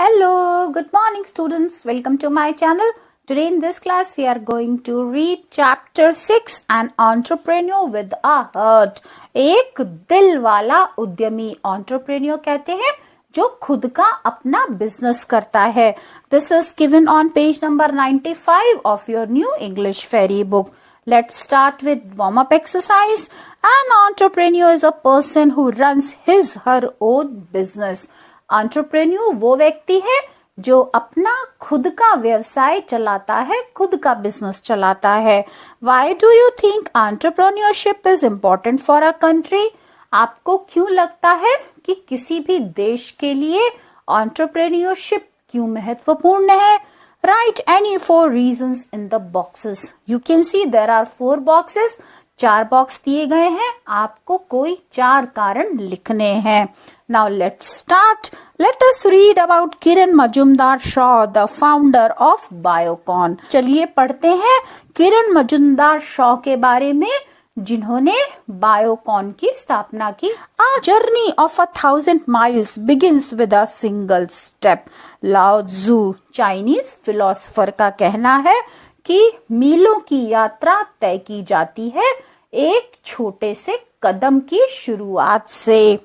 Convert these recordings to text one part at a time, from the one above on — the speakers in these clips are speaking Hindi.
Hello, good morning students. Welcome to my channel. Today in this class we are going to read chapter 6 An Entrepreneur with a Heart. एक दिल वाला उद्यमी entrepreneur कहते हैं जो खुद का अपना बिजनेस करता है. This is given on page number 95 of your new English fairy book. Let's start with warm-up exercise. An entrepreneur is a person who runs his/her own business. Entrepreneur वो व्यक्ति है जो अपना खुद का व्यवसाय चलाता है, खुद का बिजनेस चलाता है. Why do you think entrepreneurship is important for a country? आपको क्यों लगता है कि किसी भी देश के लिए एंटरप्रेन्योरशिप क्यों महत्वपूर्ण है? Write any 4 reasons in the boxes. You can see there are 4 boxes. 4 box दिए गए हैं, आपको कोई 4 कारण लिखने हैं. Now let's start. Let us read about Kiran Majumdar-Shaw, the founder of Biocon. चलिए पढ़ते हैं किरण मजुमदार शॉ के बारे में जिन्होंने बायोकॉन की स्थापना की. A journey of 1,000 miles begins with a single step. लाओ त्जू चाइनीज फिलोसोफर का कहना है कि मीलों की यात्रा तय की जाती है एक छोटे से कदम की शुरुआत से.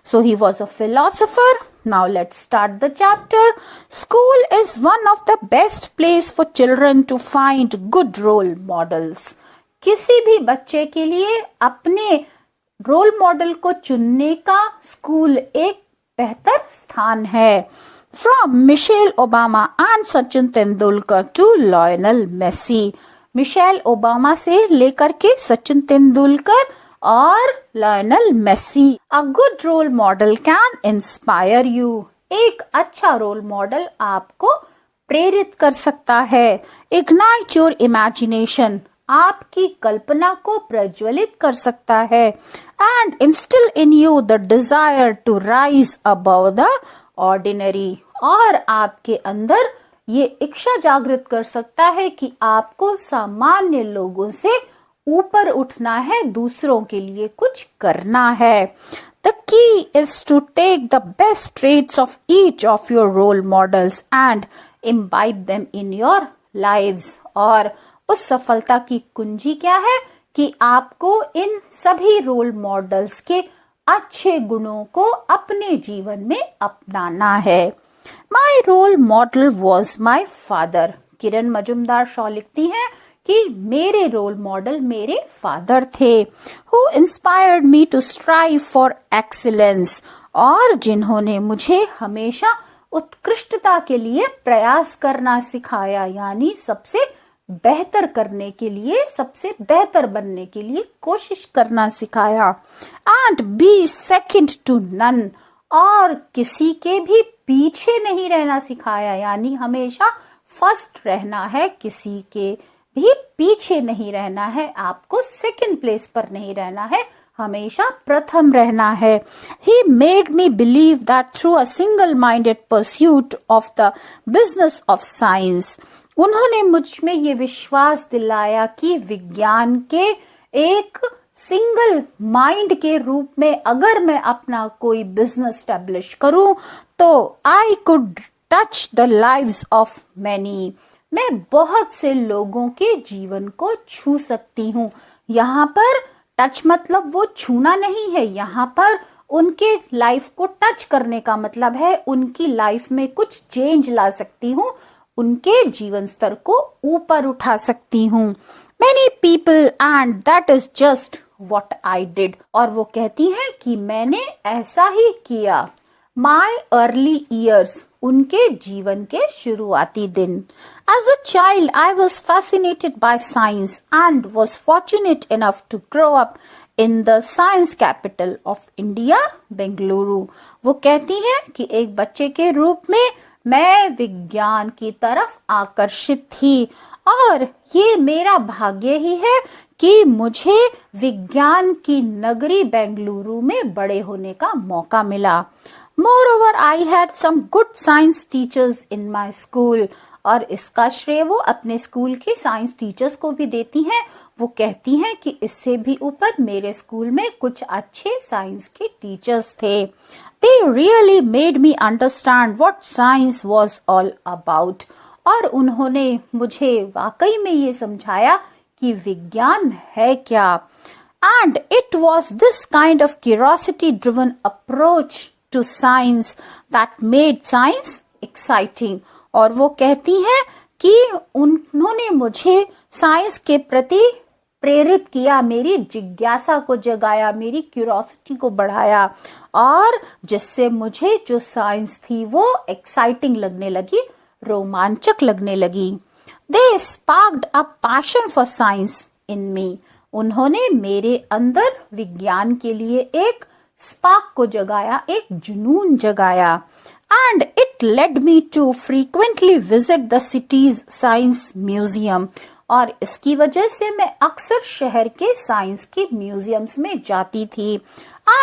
So he was a philosopher. Now let's start the chapter. School is one of the best place for children to find good role models. किसी भी बच्चे के लिए अपने रोल मॉडल को चुनने का स्कूल एक बेहतर स्थान है. From Michelle Obama and Sachin Tendulkar to Lionel Messi. Michelle Obama से लेकर के सचिन तेंदुलकर और Lionel Messi. A good role model can inspire you. एक अच्छा रोल मॉडल आपको प्रेरित कर सकता है. Ignite your imagination. आपकी कल्पना को प्रज्वलित कर सकता है. And instil in you the desire to rise above the ordinary. और आपके अंदर ये इच्छा जागृत कर सकता है कि आपको सामान्य लोगों से ऊपर उठना है, दूसरों के लिए कुछ करना है. The key is to take the best traits of each of your role models and imbibe them in your lives. और उस सफलता की कुंजी क्या है कि आपको इन सभी रोल मॉडल्स के अच्छे गुणों को अपने जीवन में अपनाना है. My role model was my father. किरण मजुमदार शॉ लिखती हैं कि मेरे रोल मॉडल मेरे फादर थे. Who inspired me to strive for excellence. और जिन्होंने मुझे हमेशा उत्कृष्टता के लिए प्रयास करना सिखाया, यानी सबसे बेहतर करने के लिए, सबसे बेहतर बनने के लिए कोशिश करना सिखाया. And be second to none. और किसी के भी पीछे नहीं रहना सिखाया, यानी हमेशा फर्स्ट रहना है, किसी के भी पीछे नहीं रहना है, आपको सेकंड प्लेस पर नहीं रहना है, हमेशा प्रथम रहना है. He made me believe that through a single-minded pursuit of the business of science. उन्होंने मुझ में ये विश्वास दिलाया कि विज्ञान के एक सिंगल माइंड के रूप में अगर मैं अपना कोई बिजनेस स्टैब्लिश करूं तो I could touch the lives of many. मैं बहुत से लोगों के जीवन को छू सकती हूँ. यहाँ पर टच मतलब वो छूना नहीं है, यहाँ पर उनके लाइफ को टच करने का मतलब है उनकी लाइफ में कुछ चेंज ला सकती हूँ, उनके जीवन स्तर को ऊपर उठा सकती हूँ. Many people and that is just what I did. और वो कहती हैं कि मैंने ऐसा ही किया. My early years. उनके जीवन के शुरुआती दिन. As a child, I was fascinated by science and was fortunate enough to grow up in the science capital of India, Bengaluru. वो कहती हैं कि एक बच्चे के रूप में मैं विज्ञान की तरफ आकर्षित थी और ये मेरा भाग्य ही है कि मुझे विज्ञान की नगरी बेंगलुरु में बड़े होने का मौका मिला. Moreover, I had some good science teachers in my school. और इसका श्रेय वो अपने स्कूल के साइंस टीचर्स को भी देती हैं। वो कहती हैं कि इससे भी ऊपर मेरे स्कूल में कुछ अच्छे साइंस के टीचर्स थे। They really made me understand what science was all about. और उन्होंने मुझे वाकई में ये समझाया कि विज्ञान है क्या। And it was this kind of curiosity-driven approach to science that made science exciting. और वो कहती हैं कि उन्होंने मुझे साइंस के प्रति प्रेरित किया, मेरी जिज्ञासा को जगाया, मेरी क्यूरोसिटी को बढ़ाया, और जिससे मुझे जो साइंस थी वो एक्साइटिंग लगने लगी, रोमांचक लगने लगी। They sparked a passion for science in me. उन्होंने मेरे अंदर विज्ञान के लिए एक स्पार्क को जगाया, एक जुनून जगाया। And it led me to frequently visit the city's science museum. और इसकी वजह से मैं अक्सर शहर के साइंस के म्यूजियम्स में जाती थी।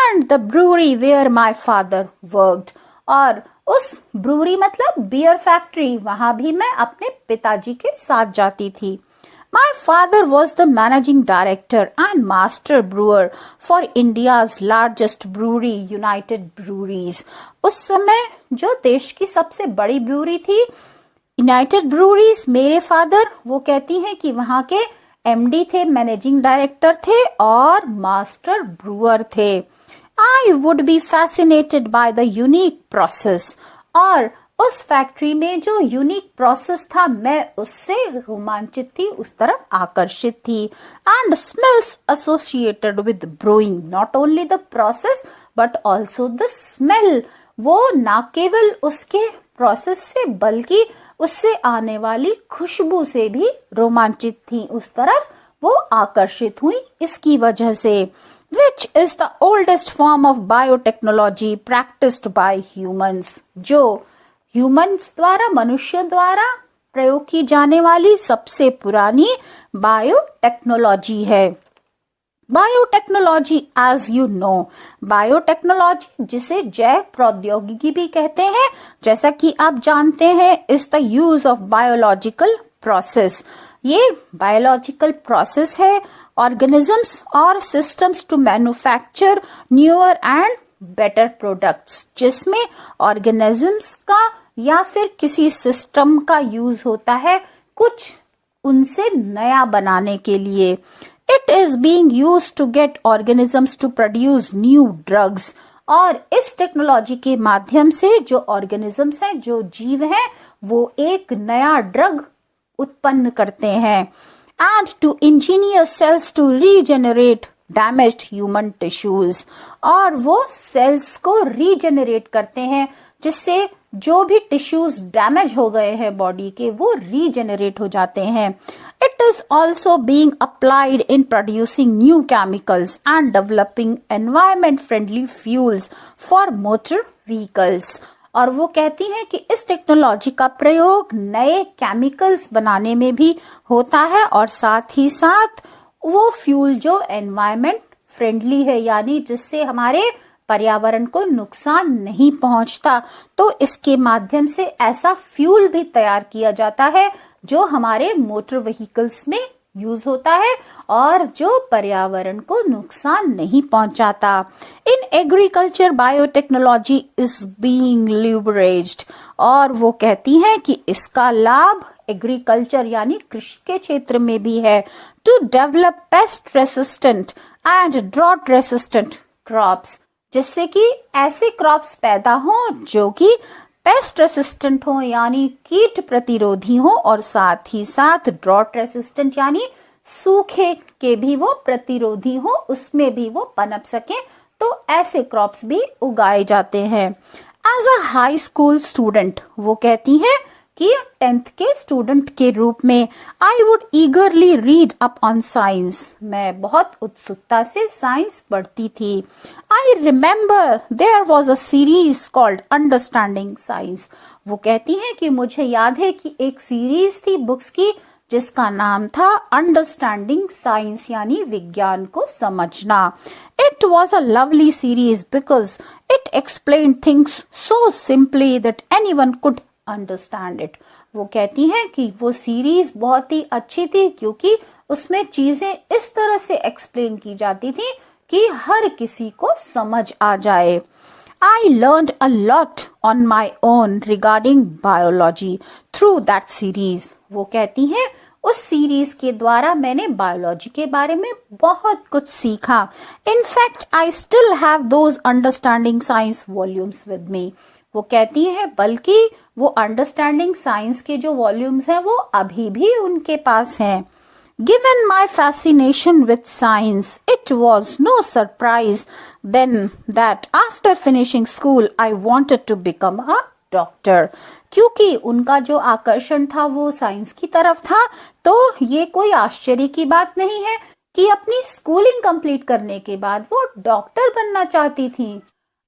And the brewery where my father worked. और उस ब्रूरी मतलब बियर फैक्ट्री, वहां भी मैं अपने पिताजी के साथ जाती थी। My father was the managing director and master brewer for India's largest brewery, United Breweries. उस समय जो देश की सबसे बड़ी ब्रूरी थी, यूनाइटेड ब्रूरीज, मेरे फादर वो कहती हैं कि वहां के एमडी थे, मैनेजिंग डायरेक्टर थे और मास्टर ब्रूअर थे। I would be fascinated by the unique process. और उस फैक्ट्री में जो यूनिक प्रोसेस था, मैं उससे रोमांचित थी, उस तरफ आकर्षित थी। And smells associated with brewing, not only the process but also the smell. वो ना केवल उसके प्रोसेस से बल्कि उससे आने वाली खुशबू से भी रोमांचित थी, उस तरफ वो आकर्षित हुई इसकी वजह से। Which is the oldest form of biotechnology practiced by humans? जो ह्यूमंस द्वारा, मनुष्य द्वारा प्रयोग की जाने वाली सबसे पुरानी बायोटेक्नोलॉजी है। Biotechnology, as you know, biotechnology जिसे जैव प्रौद्योगिकी भी कहते हैं, जैसा कि आप जानते हैं, is the use of biological process. ये बायोलॉजिकल प्रोसेस है ऑर्गेनिजम्स और systems to manufacture newer and better products, जिसमें ऑर्गेनिजम्स का या फिर किसी सिस्टम का यूज होता है कुछ उनसे नया बनाने के लिए। It is being used to get organisms to produce new drugs. और इस टेक्नोलॉजी के माध्यम से जो ऑर्गेनिजम्स हैं, जो जीव हैं, वो एक नया ड्रग उत्पन्न करते हैं। And to engineer cells to regenerate damaged human tissues. और वो सेल्स को रीजेनरेट करते हैं, जिससे जो भी टिश्यूज डैमेज हो गए हैं बॉडी के, वो रीजेनरेट हो जाते हैं। It is also being applied in producing new chemicals and developing environment-friendly fuels for motor vehicles. और वो कहती हैं कि इस टेक्नोलॉजी का प्रयोग नए केमिकल्स बनाने में भी होता है और साथ ही साथ वो फ्यूल जो एनवायरमेंट फ्रेंडली है, यानी जिससे हमारे पर्यावरण को नुकसान नहीं पहुंचता, तो इसके माध्यम से ऐसा फ्यूल भी तैयार किया जाता है जो हमारे मोटर व्हीकल्स में यूज होता है और जो पर्यावरण को नुकसान नहीं पहुंचाता। In agriculture biotechnology is being leveraged. और वो कहती हैं कि इसका लाभ एग्रीकल्चर यानी कृषि के क्षेत्र में भी है। To develop pest resistant and drought resistant crops, जिससे कि ऐसे क्रॉप्स पैदा हों जो कि पेस्ट रेसिस्टेंट हो यानी कीट प्रतिरोधी हो, और साथ ही साथ ड्रॉट रेसिस्टेंट यानी सूखे के भी वो प्रतिरोधी हो, उसमें भी वो पनप सके, तो ऐसे क्रॉप्स भी उगाए जाते हैं। As a high school student, वो कहती हैं कि 10th के स्टूडेंट के रूप में I would eagerly read up on science, मैं बहुत उत्सुकता से साइंस पढ़ती थी। I remember there was a series called understanding science. वो कहती हैं कि मुझे याद है कि एक सीरीज थी बुक्स की जिसका नाम था अंडरस्टैंडिंग साइंस यानी विज्ञान को समझना। It was a lovely series because it explain things so simply that anyone could understand it. वो कहती हैं कि वो सीरीज बहुत ही अच्छी थी क्योंकि उसमें चीजें इस तरह से एक्सप्लेन की जाती थी कि हर किसी को समझ आ जाए. I learned a lot on my own regarding biology through that series. वो कहती हैं उस सीरीज के द्वारा मैंने बायोलॉजी के बारे में बहुत कुछ सीखा. In fact, I still have those understanding science volumes with me. वो कहती है बल्कि वो अंडरस्टैंडिंग साइंस के जो वॉल्यूम्स हैं वो अभी भी उनके पास हैं. Given my fascination with science, it was no surprise then that after finishing school, I wanted to become a doctor. क्योंकि उनका जो आकर्षण था वो साइंस की तरफ था, तो ये कोई आश्चर्य की बात नहीं है कि अपनी स्कूलिंग कंप्लीट करने के बाद वो डॉक्टर बनना चाहती थी.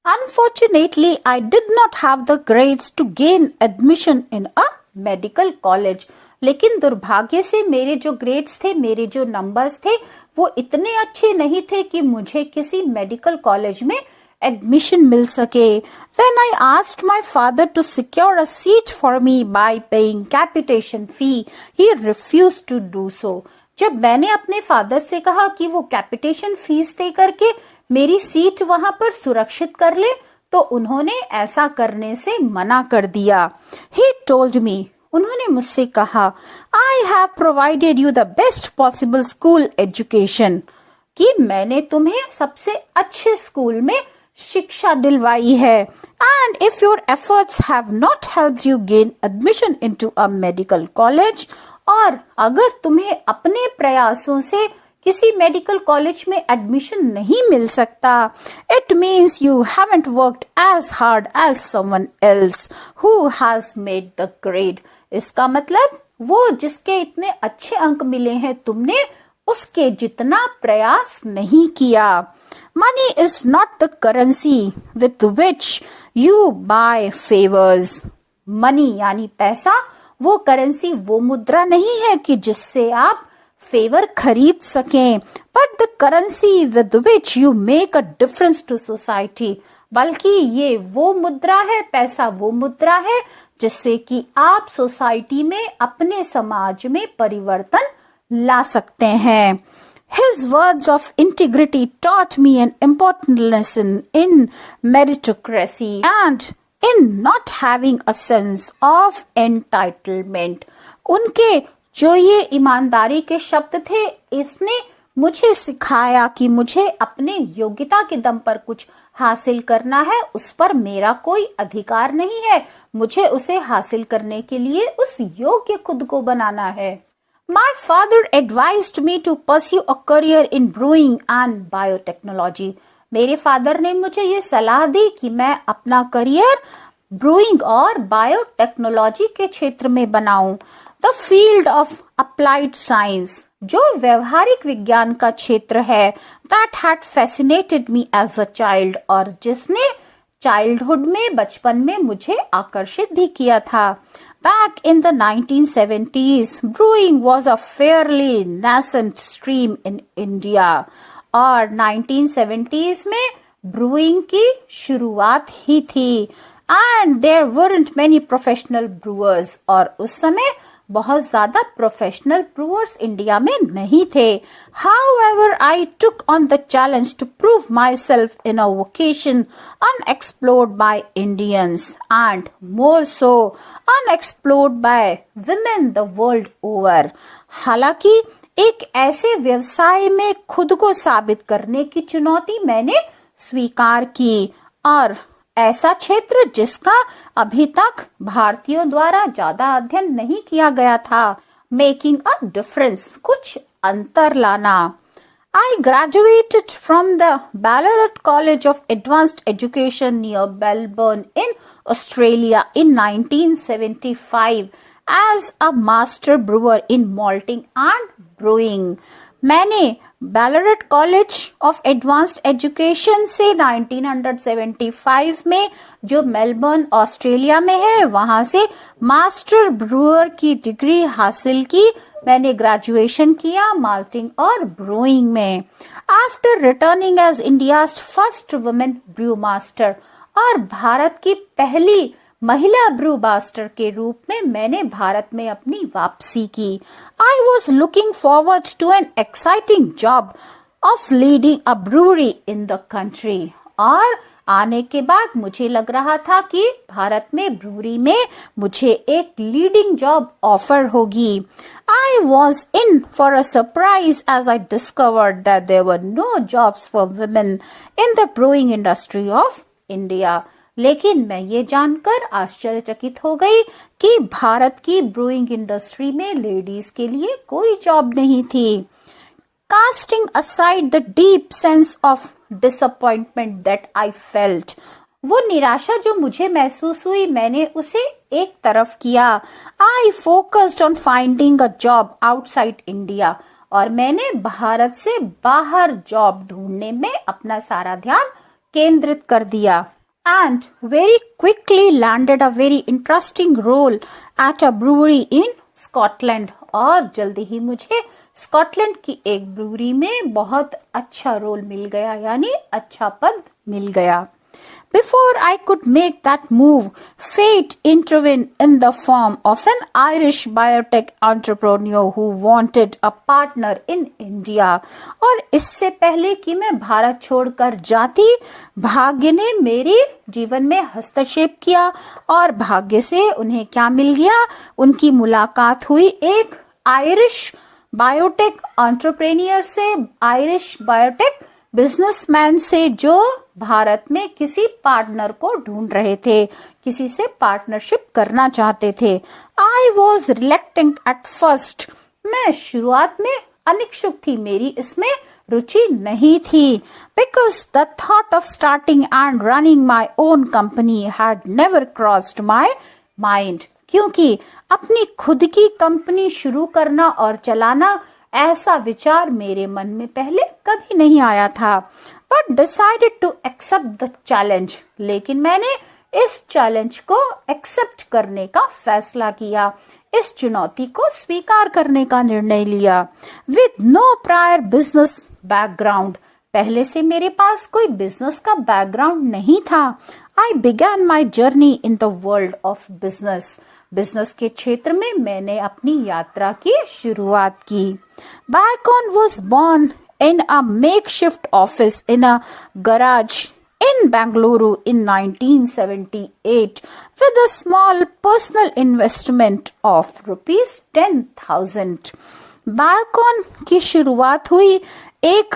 Unfortunately, I did not have the grades to gain admission in a medical college. लेकिन दुर्भाग्य से मेरे जो ग्रेड्स थे, मेरे जो नंबर्स थे, वो इतने अच्छे नहीं थे कि मुझे किसी मेडिकल कॉलेज में एडमिशन मिल सके. When I asked my father to secure a seat for me by paying capitation fee, he refused to do so. जब मैंने अपने फादर से कहा कि वो कैपिटेशन फीस दे करके मेरी सीट वहां पर सुरक्षित कर ले, तो उन्होंने ऐसा करने से मना कर दिया. He told me, उन्होंने मुझसे कहा, I have provided you the best possible school education, कि मैंने तुम्हें सबसे अच्छे स्कूल में शिक्षा दिलवाई है. And if your efforts have not helped you gain admission into a medical college, और अगर तुम्हें अपने प्रयासों से किसी मेडिकल कॉलेज में एडमिशन नहीं मिल सकता, it means you haven't worked as hard as someone else who has made the grade. इसका मतलब वो जिसके इतने अच्छे अंक मिले हैं तुमने उसके जितना प्रयास नहीं किया. Money is not the currency with which you buy favors. Money यानी पैसा, वो करेंसी, वो मुद्रा नहीं है कि जिससे आप फेवर खरीद सकें. But the currency with which you make a difference to society, बल्कि ये वो मुद्रा है, पैसा वो मुद्रा है जिससे कि आप सोसाइटी में, अपने समाज में परिवर्तन ला सकते हैं. His words of integrity taught me an important lesson in meritocracy and in not having a sense of entitlement. उनके जो ये ईमानदारी के शब्द थे, इसने मुझे सिखाया कि मुझे अपने योग्यता के दम पर कुछ हासिल करना है, उस पर मेरा कोई अधिकार नहीं है, मुझे उसे हासिल करने के लिए उस योग्य खुद को बनाना है. My father advised me to pursue a career in brewing and biotechnology. मेरे फादर ने मुझे ये सलाह दी कि मैं अपना करियर ब्रूइंग और बायोटेक्नोलॉजी के क्षेत्र में बनाऊं. The field of applied science, जो व्यवहारिक विज्ञान का क्षेत्र है, that had fascinated me as a child, और जिसने चाइल्डहुड में, बचपन में मुझे आकर्षित भी किया था. Back in the 1970s, brewing was a fairly nascent stream in India. और 1970s में ब्रूइंग की शुरुआत ही थी. And there weren't many professional brewers. और उस समय बहुत ज़्यादा प्रोफेशनल ब्रूअर्स इंडिया में नहीं थे. However, I took on the challenge to prove myself in a vocation unexplored by Indians and more so unexplored by women the world over. हालांकि एक ऐसे व्यवसाय में खुद को साबित करने की चुनौती मैंने स्वीकार की, और ऐसा क्षेत्र जिसका अभी तक भारतीयों द्वारा ज्यादा अध्ययन नहीं किया गया था. मेकिंग अ डिफरेंस, कुछ अंतर लाना. I graduated from the Ballarat College of Advanced Education near Melbourne in Australia in 1975 as a master brewer in malting and brewing. मैंने बैलरेट कॉलेज ऑफ एडवांस्ड एजुकेशन से 1975 में, जो मेलबर्न ऑस्ट्रेलिया में है, वहां से मास्टर ब्रूअर की डिग्री हासिल की. मैंने ग्रेजुएशन किया माल्टिंग और ब्रूइंग में. After returning as India's first women brew master, और भारत की पहली महिला ब्रू मास्टर के रूप में मैंने भारत में अपनी वापसी की। I was looking forward to an exciting job of leading a brewery in the country. और आने के बाद मुझे लग रहा था कि भारत में ब्रूअरी में मुझे एक लीडिंग जॉब ऑफर होगी। I was in for a surprise as I discovered that there were no jobs for women in the brewing industry of India. लेकिन मैं ये जानकर आश्चर्यचकित हो गई कि भारत की ब्रूइंग इंडस्ट्री में लेडीज के लिए कोई जॉब नहीं थी। Casting aside the deep sense of disappointment that I felt, वो निराशा जो मुझे महसूस हुई मैंने उसे एक तरफ किया। I focused on finding a job outside India, और मैंने भारत से बाहर जॉब ढूंढने में अपना सारा ध्यान केंद्रित कर दिया। And very quickly landed a very interesting role at a brewery in Scotland, और जल्दी ही मुझे स्कॉटलैंड की एक ब्रूअरी में बहुत अच्छा रोल मिल गया, यानी अच्छा पद मिल गया। Before I could make that move, fate intervened in the form of an Irish biotech entrepreneur who wanted a partner in India. और इससे पहले कि मैं भारत छोड़कर जाती, भाग्य ने मेरे जीवन में हस्तक्षेप किया, और भाग्य से उन्हें क्या मिल गया, उनकी मुलाकात हुई एक आयरिश बायोटेक एंटरप्रेन्योर से, आयरिश बायोटेक बिजनेसमैन से, जो भारत में किसी पार्टनर को ढूंढ रहे थे, किसी से पार्टनरशिप करना चाहते थे। I was reluctant at first, मैं शुरुआत में अनिच्छुक थी, मेरी इसमें रुचि नहीं थी। Because the thought of starting and running my own company had never crossed my mind, क्योंकि अपनी खुद की कंपनी शुरू करना और चलाना, ऐसा विचार मेरे मन में पहले कभी नहीं आया था। But decided to accept the challenge, लेकिन मैंने इस चैलेंज को एक्सेप्ट करने का फैसला किया, इस चुनौती को स्वीकार करने का निर्णय लिया। With no prior business background, पहले से मेरे पास कोई बिजनेस का बैकग्राउंड नहीं था। आई began my journey in the world of business, business के क्षेत्र में मैंने अपनी यात्रा की शुरुआत की। Biocon was born in a makeshift office in a garage in Bangalore in 1978 with a small personal investment of rupees 10,000. Biocon की शुरुआत हुई एक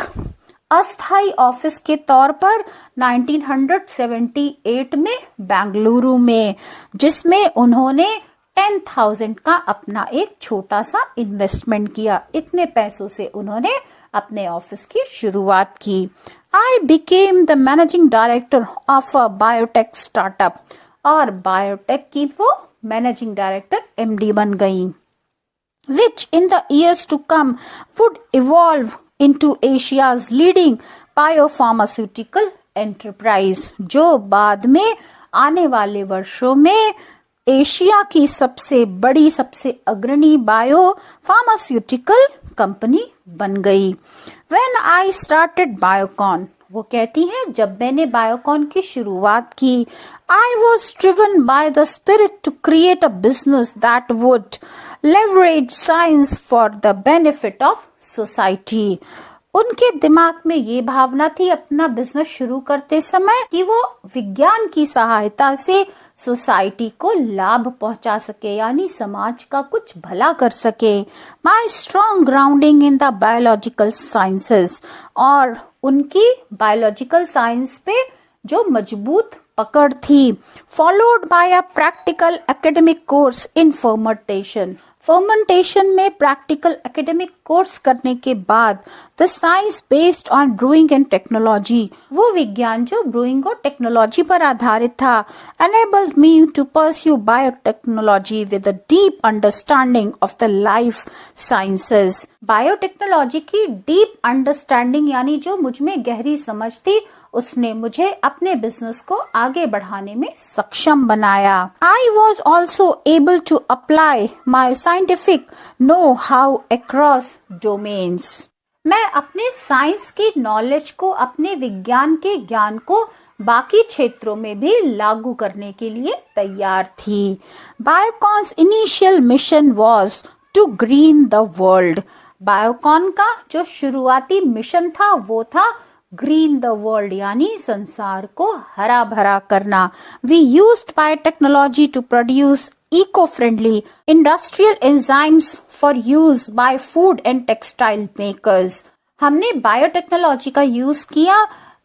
अस्थायी ऑफिस के तौर पर 1978 में बेंगलुरु में, जिसमें उन्होंने 10,000 का अपना एक छोटा सा इन्वेस्टमेंट किया। इतने पैसों से उन्होंने अपने ऑफिस की शुरुआत की। I became the managing director of a biotech startup, और बायोटेक की वो मैनेजिंग डायरेक्टर MD बन गई, which in the years to come would evolve into Asia's leading biopharmaceutical enterprise, जो बाद में आने वाले वर्षों में एशिया की सबसे बड़ी, सबसे अग्रणी बायो फार्मास्यूटिकल कंपनी बन गई। When I started Biocon, वो कहती हैं, जब मैंने बायोकॉन की शुरुआत की, I was driven by the spirit to create a business that would leverage science for the benefit of society. उनके दिमाग में ये भावना थी अपना बिजनेस शुरू करते समय कि वो विज्ञान की सहायता से सोसाइटी को लाभ पहुंचा सके, यानी समाज का कुछ भला कर सके। My strong grounding in the biological sciences, और उनकी बायोलॉजिकल साइंस पे जो मजबूत पकड़ थी। Followed by a practical academic course in fermentation, fermentation में प्रैक्टिकल एकेडमिक कोर्स करने के बाद the science based on brewing and technology, वो विज्ञान जो ब्रूइंग और टेक्नोलॉजी पर आधारित था, enabled me to pursue biotechnology with a deep understanding of the life sciences. Biotechnology की डीप अंडरस्टैंडिंग, यानी जो मुझ में गहरी समझ थी, उसने मुझे अपने बिजनेस को आगे बढ़ाने में सक्षम बनाया। I was also able to apply my scientific know-how across domains. मैं अपने साइंस की नॉलेज को, अपने विज्ञान के ज्ञान को बाकी क्षेत्रों में भी लागू करने के लिए तैयार थी। Biocon's initial mission was to green the world. Biocon का जो शुरुआती मिशन था वो था ग्रीन द वर्ल्ड, यानी संसार को हरा भरा करना। We used biotechnology to produce eco-friendly industrial enzymes for use by food and textile makers। हमने बायोटेक्नोलॉजी का यूज किया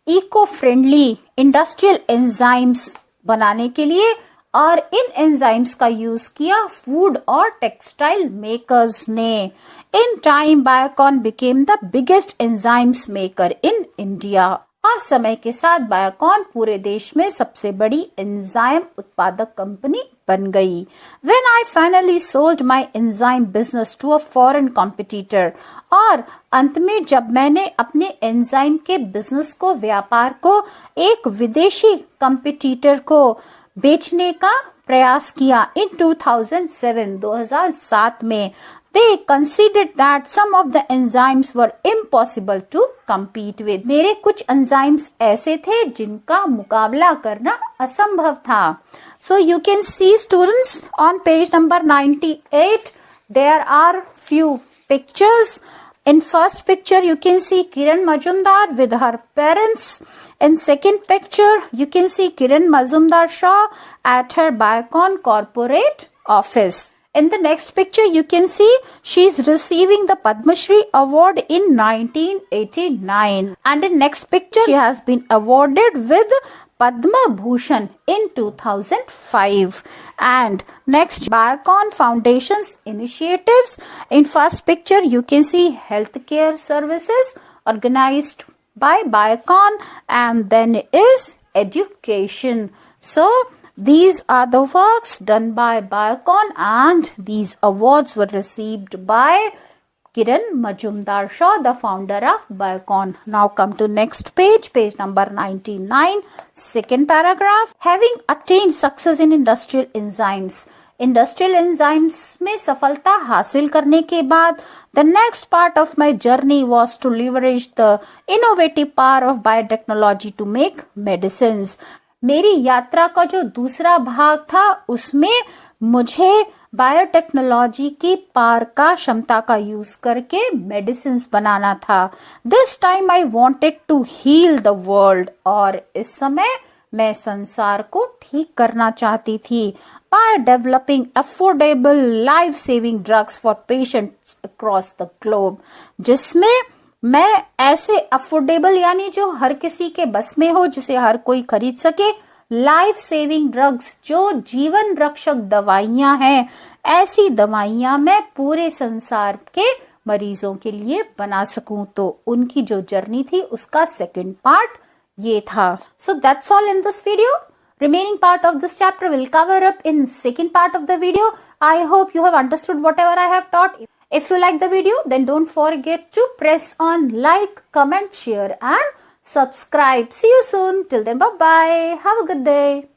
इको फ्रेंडली इंडस्ट्रियल एंजाइम्स बनाने के लिए, और इन एंजाइम्स का यूज किया फूड और टेक्सटाइल मेकर्स ने। In time Biocon became the biggest enzymes maker in India. और समय के साथ बायोकॉन पूरे देश में सबसे बड़ी एंजाइम उत्पादक कंपनी बन गई। When I finally sold my enzyme business to a foreign competitor, और अंत में जब मैंने अपने एंजाइम के बिजनेस को, व्यापार को एक विदेशी कंपिटिटर को बेचने का प्रयास किया इन 2007 में, they considered that some of the enzymes were impossible to compete with। मेरे कुछ एंजाइम्स ऐसे थे जिनका मुकाबला करना असंभव था। So you can see students on page number 98 there are few pictures. In first picture you can see Kiran Majumdar with her parents. In second picture you can see Kiran Majumdar Shaw at her Biocon corporate office. In the next picture you can see she is receiving the Padma Shri award in 1989, and in next picture she has been awarded with Padma Bhushan in 2005. And next, Biocon Foundation's initiatives. In first picture you can see healthcare services organized by Biocon, and then is education. So these are the works done by Biocon, and these awards were received by Kiran Majumdar Shaw, the founder of Biocon. Now come to next page, page number 99, second paragraph. Having attained success in industrial enzymes, industrial enzymes में सफलता हासिल करने के बाद the next part of my journey was to leverage the innovative power of biotechnology to make medicines. मेरी यात्रा का जो दूसरा भाग था उसमें मुझे बायोटेक्नोलॉजी की पार का, क्षमता का यूज करके मेडिसिन्स बनाना था। This time I wanted to heal the world, और इस समय मैं संसार को ठीक करना चाहती थी by developing affordable life saving drugs for patients across the globe, जिसमें मैं ऐसे अफोर्डेबल यानी जो हर किसी के बस में हो, जिसे हर कोई खरीद सके, लाइफ सेविंग ड्रग्स जो जीवन रक्षक दवाइयां हैं, ऐसी दवाइयां मैं पूरे संसार के मरीजों के लिए बना सकूं। तो उनकी जो जर्नी थी उसका सेकंड पार्ट ये था। So that's all in this video. Remaining part of this chapter will cover up in second part of the video. I hope you have understood whatever I have taught. If you like the video, then don't forget to press on like, comment, share and subscribe. See you soon. Till then, bye bye. Have a good day.